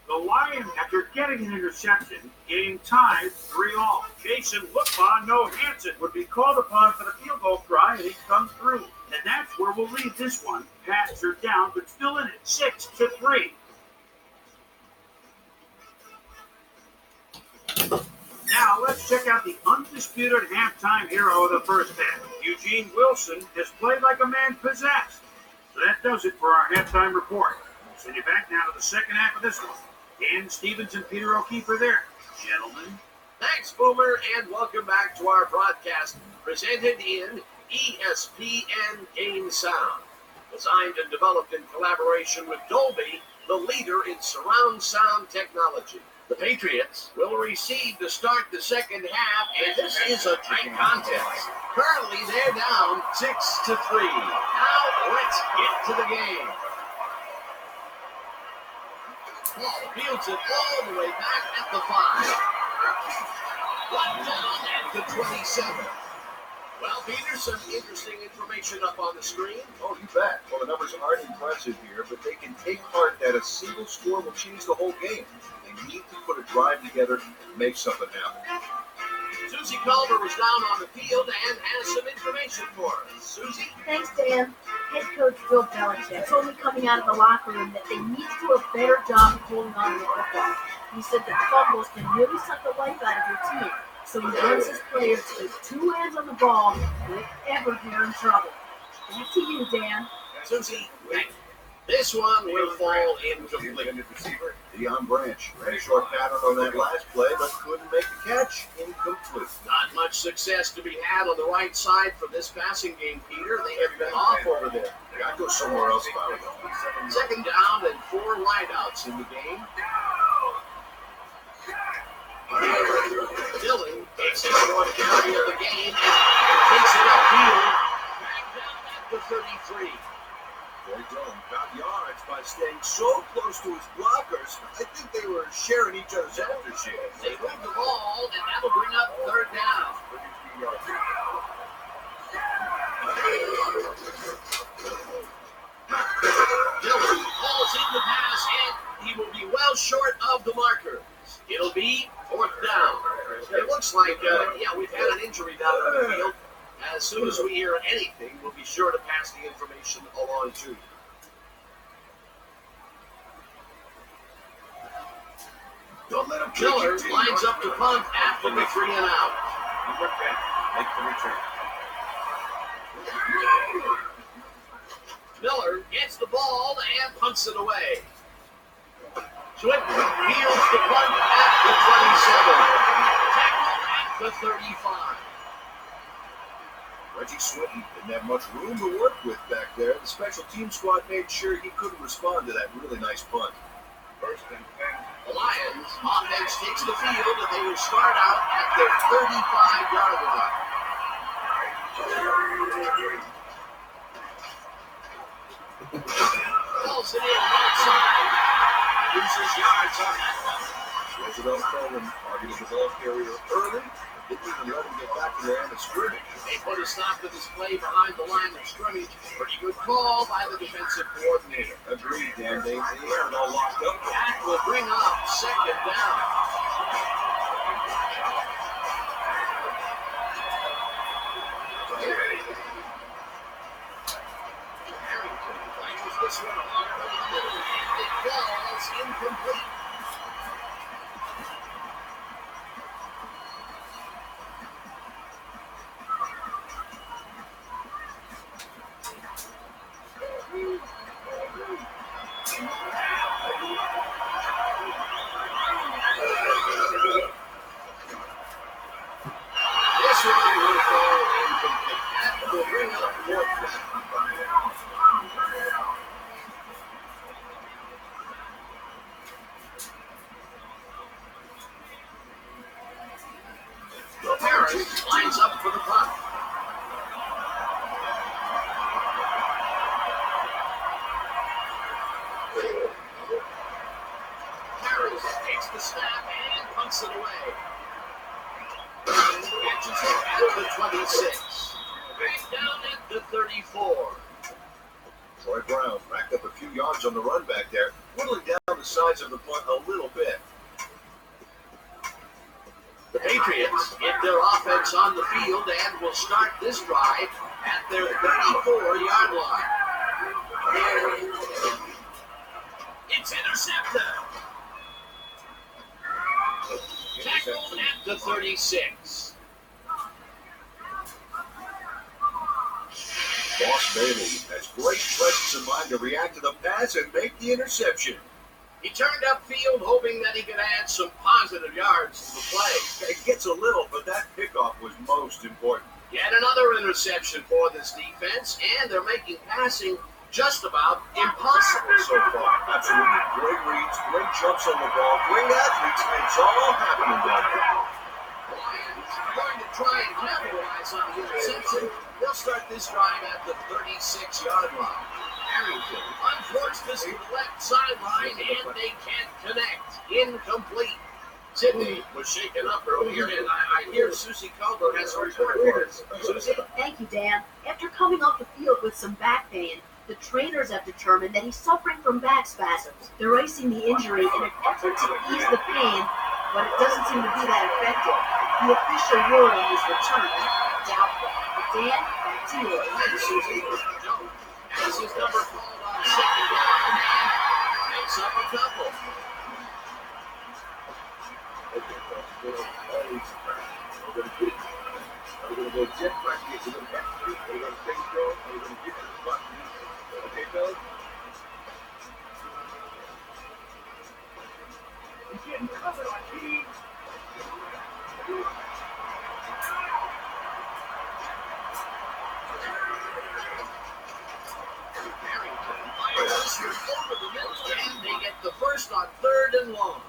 The Lions, after getting an interception, game tied 3-all. Jason Woodbine, no Hansen, would be called upon for the field goal try, and he comes through. And that's where we'll leave this one. Pats are down, but still in it, 6-3. Now let's check out the undisputed halftime hero of the first half. Eugene Wilson has played like a man possessed. So that does it for our halftime report. We'll send you back now to the second half of this one. Dan Stevens and Peter O'Keefe are there. Gentlemen. Thanks, Boomer, and welcome back to our broadcast presented in ESPN Game Sound. Designed and developed in collaboration with Dolby, the leader in surround sound technology. The Patriots will receive to start the second half, and this is a tight contest. Currently, they're down 6-3. Now, let's get to the game. Ball fields it all the way back at the 5. One down at the 27. Well, Peter, some interesting information up on the screen. Oh, you bet. Well, the numbers aren't impressive here, but they can take heart that a single score will change the whole game. They need to put a drive together and make something happen. Susie Culver was down on the field and has some information for us. Susie? Thanks, Dan. Head coach Bill Belichick told me coming out of the locker room that they need to do a better job of holding on to the football. He said that fumbles can really suck the life out of your team, so he wants his players to keep two hands on the ball if ever they're in trouble. Back to you, Dan. Susie, this one will fall incomplete. Intended receiver, Deion Branch. Ran a short pattern on that last play, but couldn't make the catch. Incomplete. Not much success to be had on the right side for this passing game, Peter. They have been off over there. Got to go somewhere else if I were them. Second down and 4 wideouts in the game. Dillon takes his short carry of the game and takes it upfield. Back down at the 33. Boy, Dillon got yards by staying so close to his blockers. I think they were sharing each other's aftershaves. They move the ball, and that'll bring up third down. 33 yards. Dillon falls in the pass, and he will be well short of the marker. It'll be fourth down. It looks like, we've had an injury down on the field. As soon as we hear anything, we'll be sure to pass the information along to you. Don't let him Miller lines up to punt after the 3 and out. Make the return. Miller gets the ball and punts it away. Swinton fields the punt at the 27. Tackle at the 35. Reggie Swinton didn't have much room to work with back there. The special team squad made sure he couldn't respond to that really nice punt. First and 10. The Lions offense takes the field, and they will start out at their 35-yard line. Calls it in right side. Loses yards on that one. Roosevelt Coleman targeted the ball carrier early. Didn't even let him get back to the line of scrimmage. They put a stop to this play behind the line of scrimmage. Pretty good call by the defensive coordinator. Agreed, Dan. They had it all locked up. That will bring up second down. Harrington fires this one off the middle, and it falls incomplete. This one will fall incomplete. That will bring up fourth down. Harris lines up for the punt. Harris takes the snap and punts it away. Gets catches him at the 26. Back down at the 34. Troy Brown racked up a few yards on the run back there, whittling down the size of the punt a little bit. The Patriots get their offense on the field and will start this drive at their 34-yard line. It's intercepted. Tackled at the 36. Boss Bailey has great presence of mind to react to the pass and make the interception. He turned upfield hoping that he could add some positive yards to the play. It gets a little, but that pickoff was most important. Yet another interception for this defense, and they're making passing just about impossible so far. Absolutely great reads, great jumps on the ball, great athletes, and it's all happening down there. Lions are going to try and capitalize on the interception. They'll start this drive at the 36-yard line. Harrington unforced this to the left sideline, and they can't connect. Incomplete. Sidney was shaken up earlier, and I hear Susie Culver has a report for us. Susie? Thank you, Dan. After coming off the field with some back pain, the trainers have determined that he's suffering from back spasms. They're icing the injury in an effort to ease the pain, but it doesn't seem to be that effective. The official word on his return, doubtful. But Dan, back to you. Thanks, Susie. Has his number called on second down and picks up a couple. Okay, we're going to go jet practice. We're going to back three. We're going to take it going. We're going to get to the button. Okay, Bill? He's getting covered on team. Over the middle, and they get the first on 3rd and long.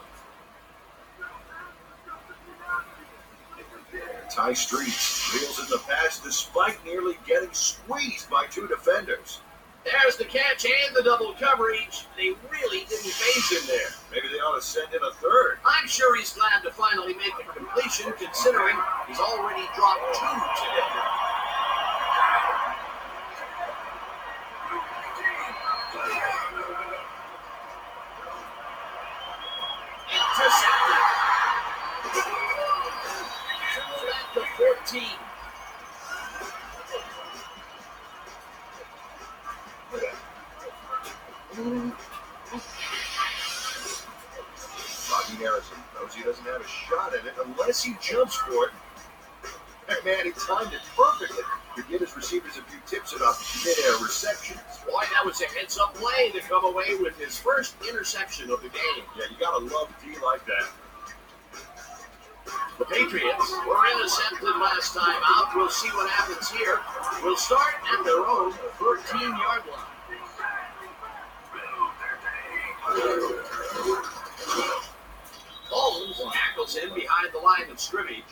Ty Streets reels in the pass despite nearly getting squeezed by two defenders. There's the catch and the double coverage. They really didn't phase him there. Maybe they ought to send in a third. I'm sure he's glad to finally make a completion, considering he's already dropped 2 today. Intercepted. At the 14. Bobby Harrison knows he doesn't have a shot at it unless he jumps for it. That man, he timed it perfectly to give his receivers a few tips about mid-air receptions. Boy, that was a heads-up play to come away with his first interception of the game. Yeah, you gotta love a D like that. The Patriots were intercepted last time out. We'll see what happens here. We'll start at their own 13-yard line. Holmes tackles him behind the line of scrimmage.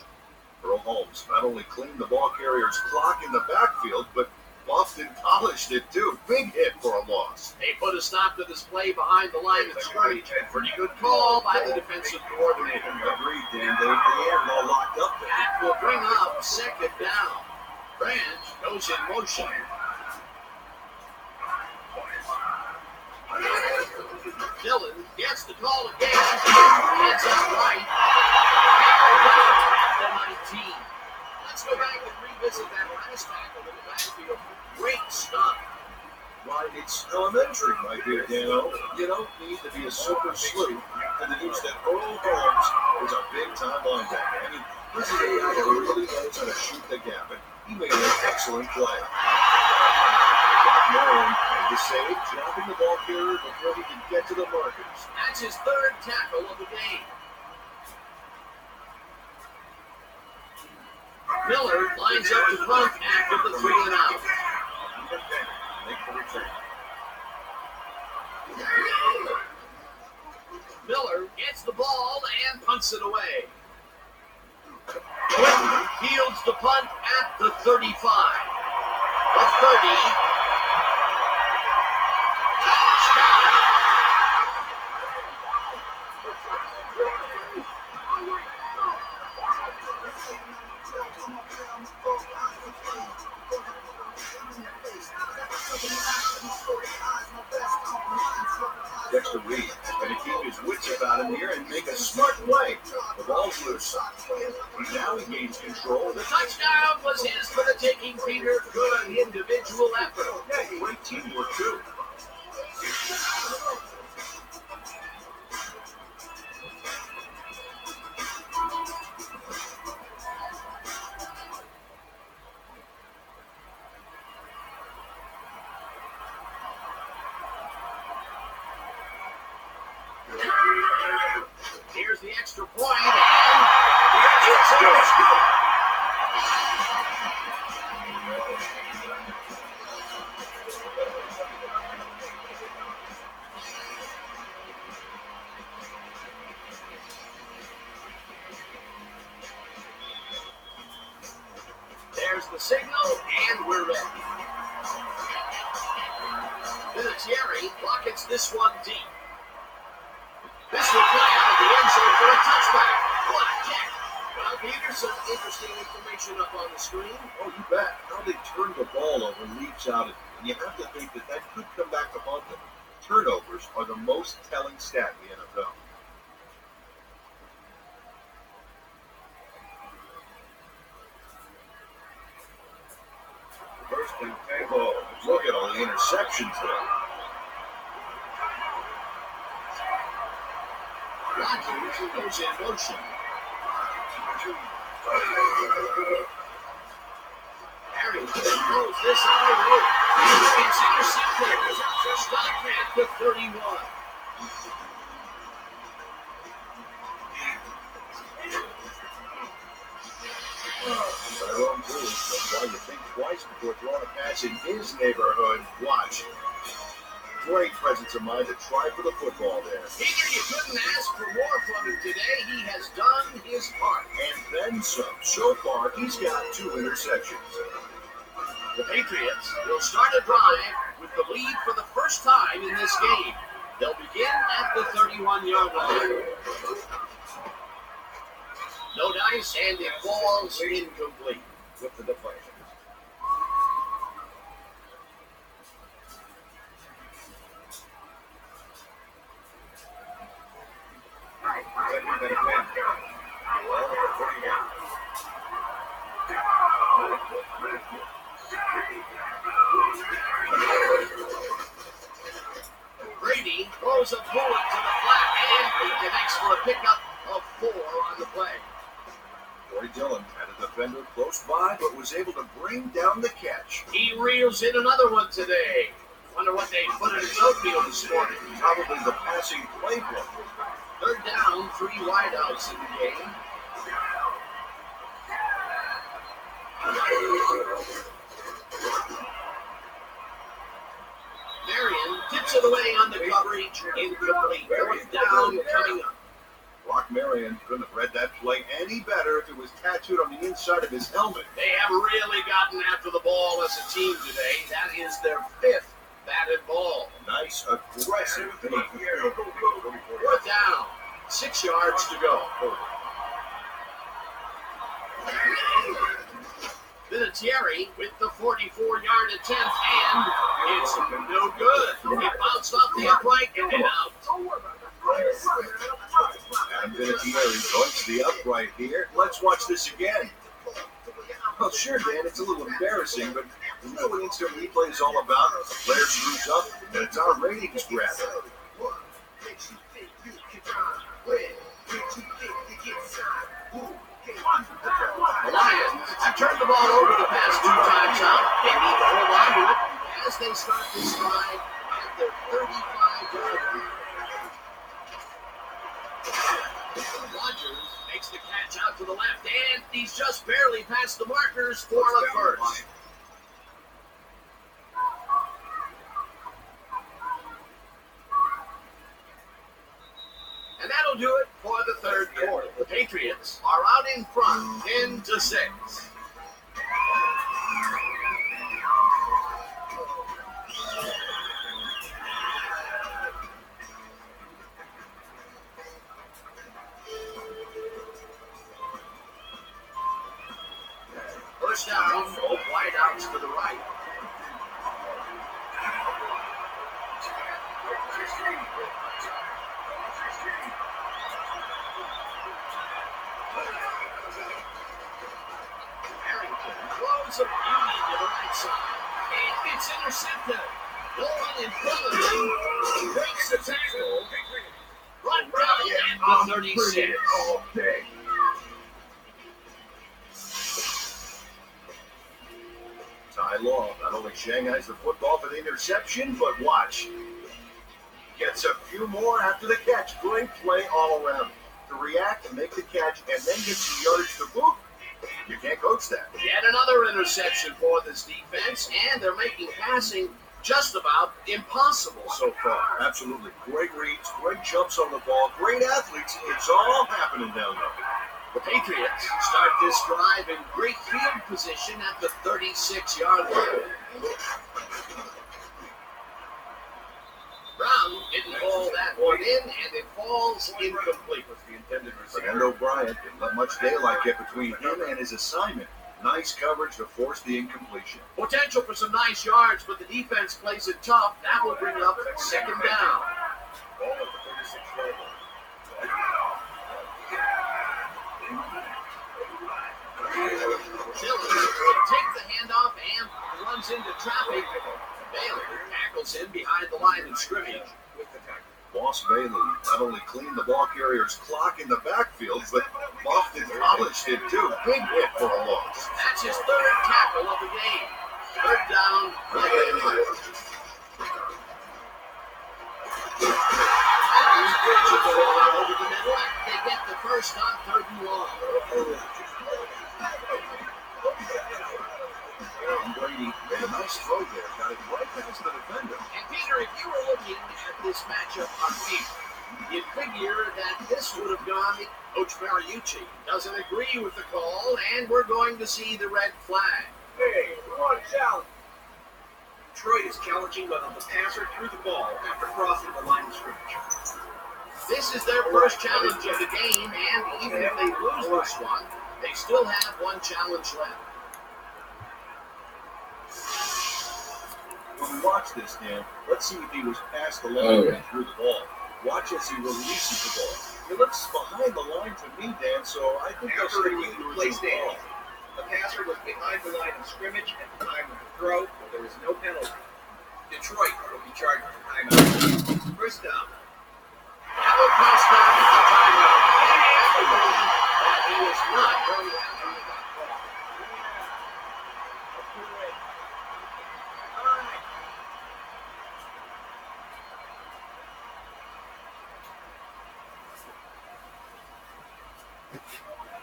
Earl Holmes not only cleaned the ball carrier's clock in the backfield, but often polished it too. Big hit for a loss. They put a stop to this play behind the line of scrimmage. Pretty good call by the defensive coordinator. Agreed, Dan. They had it all locked up there. That will bring up 2nd down. Branch goes in motion. Dillon gets the call again. Heads up right. At the 19. Let's go back and revisit that last tackle in the backfield. Great stuff. Why, it's elementary, my dear Dano. You don't need to be a super sleuth to deduce that Earl Holmes is a big-time linebacker. I mean, this is a guy that really knows how to shoot the gap, and he made an excellent play. Maryland made the save, dropping the ball carrier before he could get to the markers. That's his 3rd tackle of the game. Miller lines up to punt after the 3 and out. Miller gets the ball and punts it away. Quinton fields the punt at the 35. The 30. Dexter Reed going to keep his wits about him here and make a smart play. The ball's loose. Now he gains control. The touchdown was his for the taking, Peter. Good individual effort. Yeah, great teamwork, too. Here's the extra point, and it's good. There's the signal, and we're ready. Vinatieri pockets this one deep. This will play out of the end zone for a touchback. What a kick! Well, Peter, some interesting information up on the screen. Oh, you bet. How they turn the ball over leaps out at you. And you have to think that could come back to haunt them. Turnovers are the most telling stat in the NFL. First and 10 ball. Look at all the interceptions there. Rodgers goes in motion. Harrington throws this on the road. It's intercepted. Stop at the 31. Tyrone Bruce, that's why you think twice before throwing a pass in his neighborhood. Watch. Great presence of mind to try for the football there. Peter, you couldn't ask for more from him today. He has done his part. And then some. So far, he's got 2 interceptions. The Patriots will start a drive with the lead for the first time in this game. They'll begin at the 31-yard line. No dice, and it falls incomplete. With the deflection. Brady throws a bullet to the flat, and he connects for a pickup of 4 on the play. Corey Dillon had a defender close by, but was able to bring down the catch. He reels in another one today. Wonder what they put in his oatmeal this morning. Probably the passing playbook. Third down, 3 wideouts in the game. Marion tips it away on the coverage, incomplete. Fourth down coming up. Brock Marion couldn't have read that play any better if it was tattooed on the inside of his helmet. They have really gotten after the ball as a team today. That is their 5th batted ball. Nice, aggressive thing. Fourth down, 6 yards to go. Vinatieri with the 44-yard attempt, and it's no good. It bounced off the upright and out. And Vinatieri joins the upright here. Let's watch this again. Well, sure, Dan, it's a little embarrassing, but you know what instant replay is all about? The player screws up, and it's our ratings grab. The Lions have turned the ball over the past 2 times out. They need to hold on to it as they start this drive at their 35-yard line. Rodgers makes the catch out to the left, and he's just barely past the markers for a first. And that'll do it for the third quarter. The Patriots are out in front, 10-6. First down, both wide outs to the right. Harrington throws a beauty to the right side. And it's intercepted. No one in front of him. Breaks the tackle. Brought down at the 36. Ty Law not only shanghais the football for the interception, but watch. Gets a few more after the catch. Great play all around. To react and make the catch and then get some yardage to boot. You can't coach that. Yet another interception for this defense, and they're making passing just about impossible so far. Absolutely. Great reads, great jumps on the ball, great athletes. It's all happening down there. The Patriots start this drive in great field position at the 36-yard line. Brown didn't haul that one in, and it falls incomplete. Fernando Bryant didn't let much daylight get between him and his assignment. Nice coverage to force the incompletion. Potential for some nice yards, but the defense plays it tough. That will bring up second down. Ball at the 36-yard line. Dillon will take the handoff and runs into traffic. Bailey tackles him behind the line of scrimmage. With the tackle. Boss Bailey not only cleaned the ball carrier's clock in the backfield, but often polished it too. Big hit for a loss. That's his third tackle of the game. Third down, over the middle. They get the first on 3rd and long. Brady made a nice throw there, got it right past the defender. And Peter, if you were looking at this matchup on paper, you'd figure that this would have gone. Coach Mariucci doesn't agree with the call, and we're going to see the red flag. Hey, one challenge. Detroit is challenging whether the passer threw the ball after crossing the line of scrimmage. This is their first challenge of the game, and even if they lose this one, they still have one challenge left. When we watch this, Dan, let's see if he was past the line and threw the ball. Watch as he releases the ball. He looks behind the line to me, Dan, so I think that's After the a huge play stand, the passer was behind the line of scrimmage at the time of the throw, but there is no penalty. Detroit will be charged with timeout. First down. That will cost them the timeout. And he is not going to have to make that call.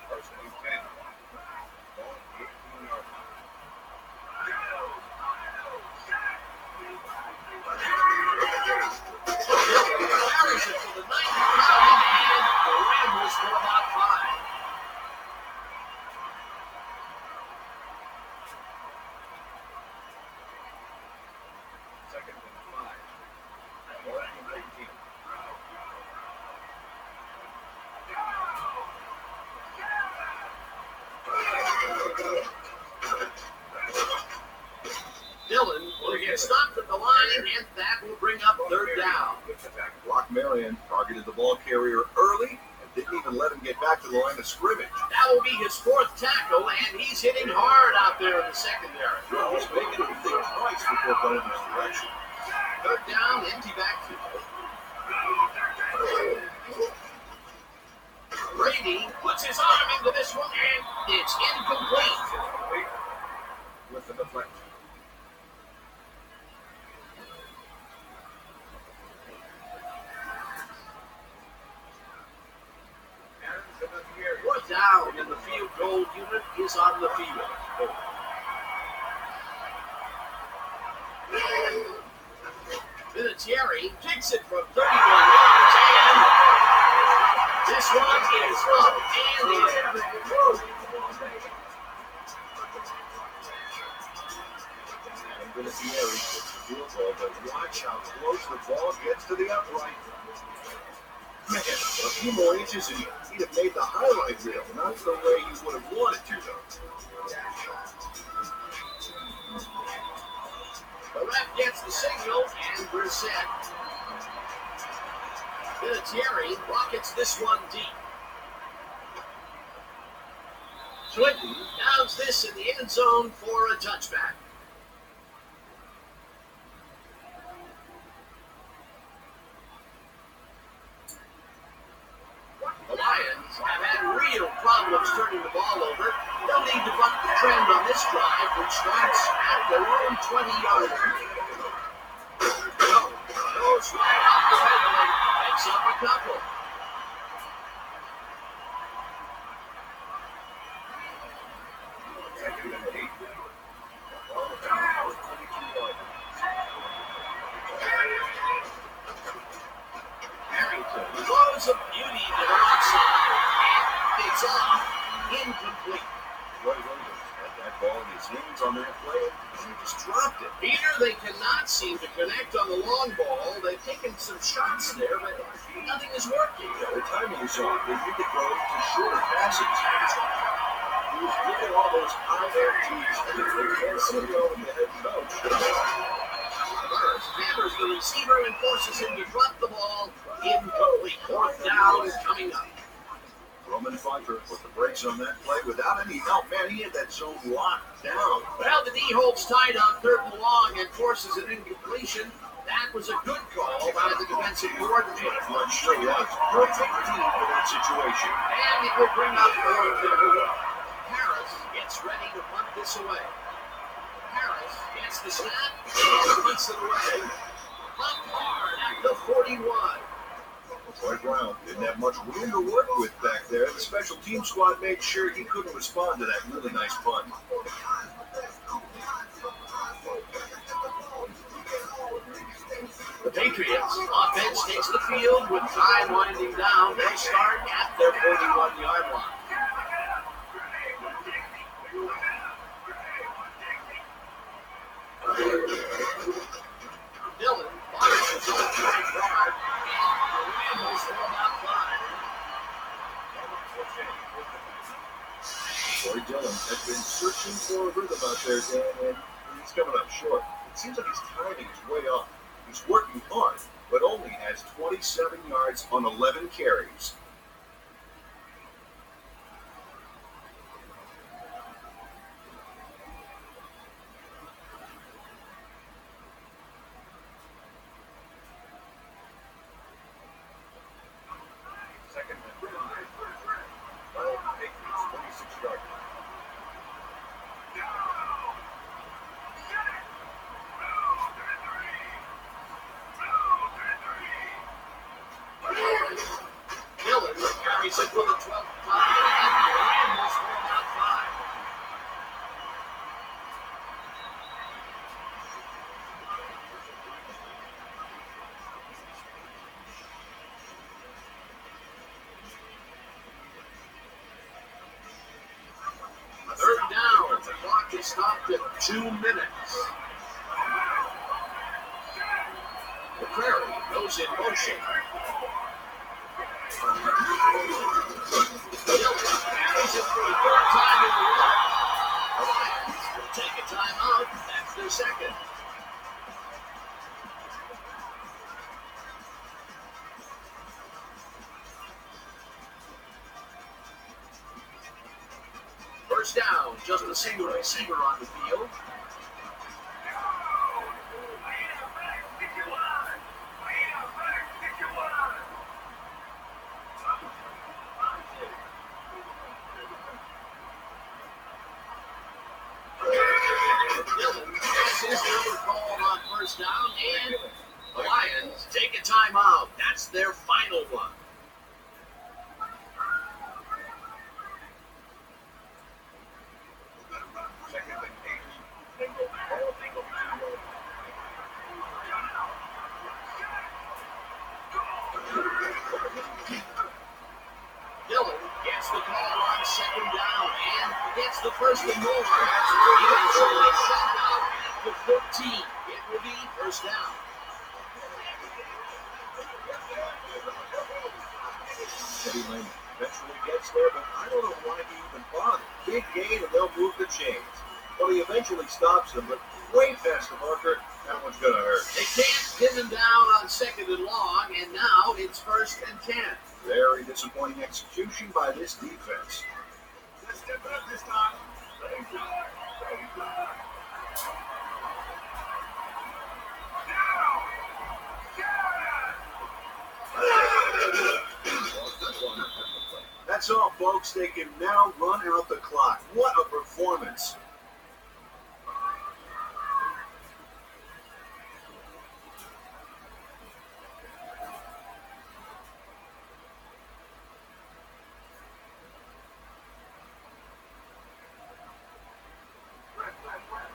First and 10. Ball at the 18-yard line. Carries it to the 90-yard and the Ramblers for about 5. Second and 5. Ball at the 18. Dillon will get stopped at the line, and that will bring up 3rd down. With the tackle. Brock Marion targeted the ball carrier early and didn't even let him get back to the line of scrimmage. That will be his 4th tackle, and he's hitting hard out there in the secondary. He's making him think twice before going this direction. 3rd down, empty backfield. Brady puts his arm into this one, and it's incomplete. With the deflection. Fourth down, and the field goal unit is on the field. Vinatieri kicks it from 31 yards, and this one is up and in. And Vinatieri gets the field goal, but watch how close the ball gets to the upright. Man, a few more inches and he'd have made the highlight reel. Not the way he would have wanted to, though. hits this one deep. Clinton downs this in the end zone for a touchback. The Lions have had real problems turning the ball over. They'll need to buck the trend on this drive, which starts at their own 20-yard line. Goes right off the middle and picks up a couple. Second and 8. Harrington throws a beauty to the outside and it's off. Incomplete. Roy Williams had that ball in his hands on that play, and he just dropped it. Peter, they cannot seem to connect on the long ball. They've taken some shots there, but nothing is working. Yeah, the timing is off. They need to go to shorter passes. Look at all those high air tees. They can't see well with the head coach. Burns hammers the receiver and forces him to drop the ball. Incomplete. Fourth down is coming up. Roman Pfeiffer put the brakes on that play without any help. Man, he had that zone locked down. Well, the D holds tight on third and long and forces an incompletion. That was a good call by the defensive coordinator. It sure was. Perfect team for that situation. And it will bring up third down. Harris gets ready to punt this away. Harris gets the snap and puts it away. Punt hard at the 41. Troy Brown didn't have much room to work with back there. The special team squad made sure he couldn't respond to that really nice punt. The Patriots offense takes the field with time winding down. They start at their 41-yard line. Dillon fires his own drive and rambles for about 5. Troy Dillon has been searching for a rhythm out there, Dan, and he's coming up short. It seems like his timing is way off. He's working hard, but only has 27 yards on 11 carries. Second and 5. Patriots 26 yards. Dillon carries it for the 12th time and rambles for about 5. Third down. The clock is stopped at 2 minutes. The Prairie goes in motion. Dillon carries it for the third time in a row. The Lions will take a timeout. That's their second. First down, just a single receiver on the field. Dillon has his number called on first down, and the Lions take a timeout. That's their final one. Second and 8. Ball single. Dillon gets the call on second down and gets the first and more. Eventually shut out at the 14. It will be first down. Eddie Lehman eventually gets there, but I don't know why he even bothered. Big gain, and they'll move the chains. Well, he eventually stops them, but way past the marker, that one's going to hurt. They can't pin him down on second and long, and now it's first and 10. Very disappointing execution by this defense. Let's step it up this time. That's all, folks. They can now run out the clock. What a performance.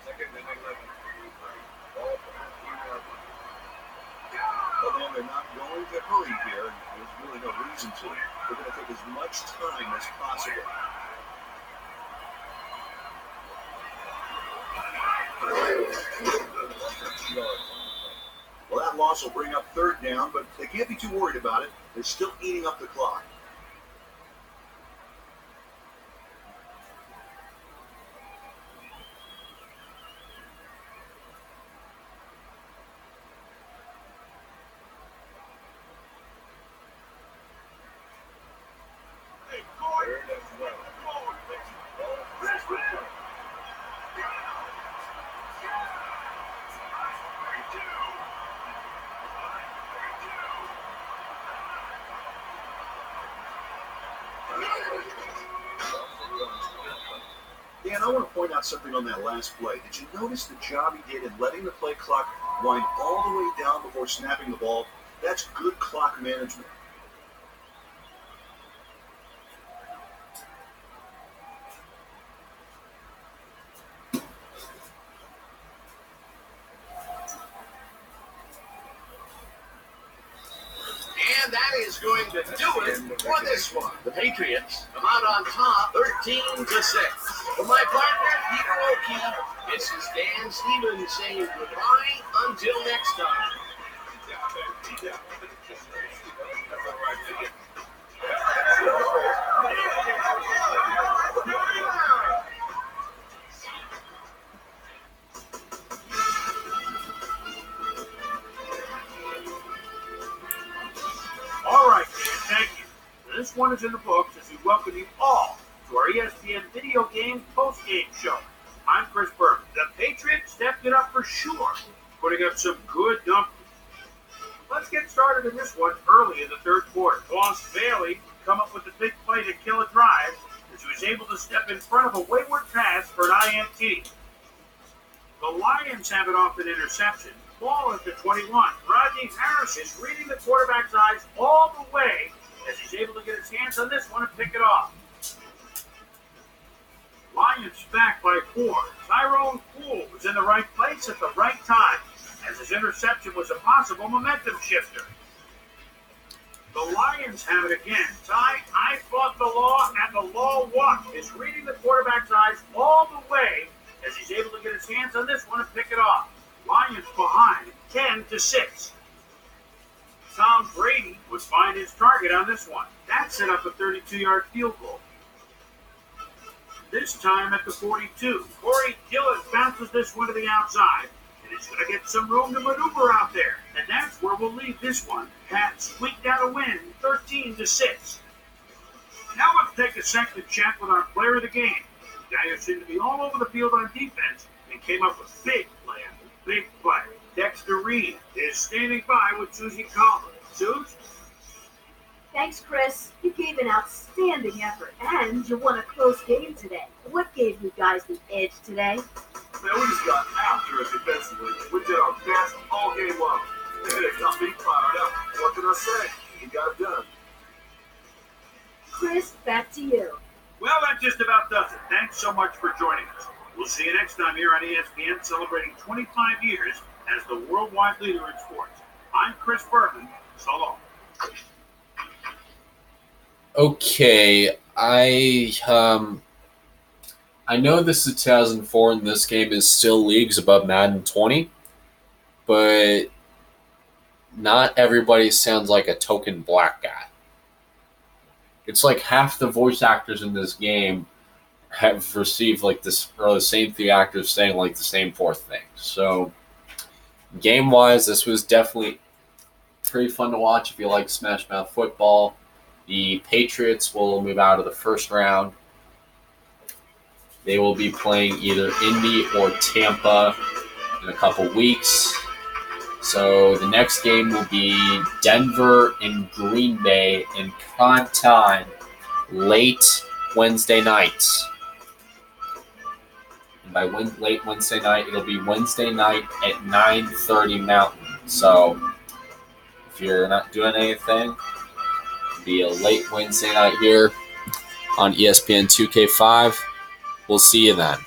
Second and 11. Ball from the 3-yard line. But then they're not going to hurry here. There's really no reason to. They're going to take as much time as possible. Well, that loss will bring up third down, but they can't be too worried about it. They're still eating up the clock. Third and 12. Ball from the 3-yard line. Dan, I want to point out something on that last play. Did you notice the job he did in letting the play clock wind all the way down before snapping the ball? That's good clock management. And that is going to do it for this one. The Patriots come out on top, 13-6. For my partner, Peter O'Keefe, this is Dan Stevens saying goodbye until next time. All right, Dan, thank you. This one is in the books as we welcome you all to our ESPN video game post-game show. I'm Chris Berman. The Patriots stepped it up for sure, putting up some good numbers. Let's get started in this one early in the third quarter. Boss Bailey come up with the big play to kill a drive as he was able to step in front of a wayward pass for an INT. The Lions have it off an interception. Ball at the 21. Rodney Harris is reading the quarterback's eyes all the way as he's able to get his hands on this one and pick it off. Lions back by 4. Tyrone Poole was in the right place at the right time as his interception was a possible momentum shifter. The Lions have it again. I fought the law and the law won is reading the quarterback's eyes all the way as he's able to get his hands on this one and pick it off. Lions behind 10-6. Tom Brady would find his target on this one. That set up a 32-yard field goal. This time at the 42, Corey Gillis bounces this one to the outside, and he's going to get some room to maneuver out there. And that's where we'll leave this one. Pats squeaked out a win, 13-6. Now let's take a second to check with our player of the game. The guy who seemed to be all over the field on defense and came up with big play after big play. Dexter Reed is standing by with Susie Collins. Suze? Thanks, Chris. You gave an outstanding effort, and you won a close game today. What gave you guys the edge today? Man, we just got after it defensively. We did our best all game long. It got me fired up. What can I say? You got it done. Chris, back to you. Well, that just about does it. Thanks so much for joining us. We'll see you next time here on ESPN, celebrating 25 years as the worldwide leader in sports. I'm Chris Berman. So long. Okay, I know this is 2004 and this game is still leagues above Madden 20, but not everybody sounds like a token black guy. It's like half the voice actors in this game have received like this, or the same three actors saying like the same four things. So game-wise, this was definitely pretty fun to watch if you like Smash Mouth football. The Patriots will move out of the first round. They will be playing either Indy or Tampa in a couple weeks. So the next game will be Denver and Green Bay in prime time, late Wednesday night. And by late Wednesday night, it'll be Wednesday night at 9:30 Mountain. So if you're not doing anything, it'll be a late Wednesday night here on ESPN 2K5. We'll see you then.